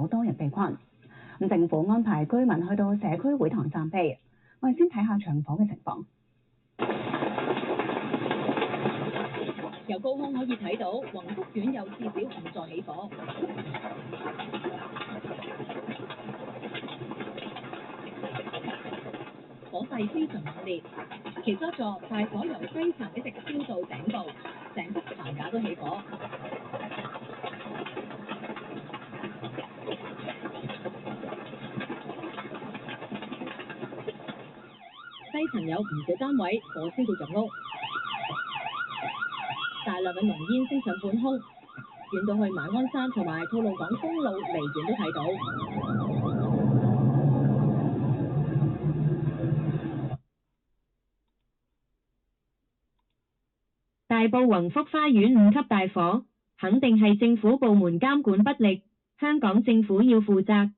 好多人被困。咁政府安排居民去到社區會堂暫避。我哋先睇下長火嘅情況。由高空可以睇到，宏福苑有至少5座起火。火勢非常猛烈，其中一座大火由低層一直燒到頂部，成幅棚架都起火。低層有唔少單位火燒到入屋，大量嘅濃煙升上半空，遠到去馬鞍山同埋吐露港公路離遠都睇到。大埔宏福花園5級大火，肯定係政府部門監管不力，香港政府要負責。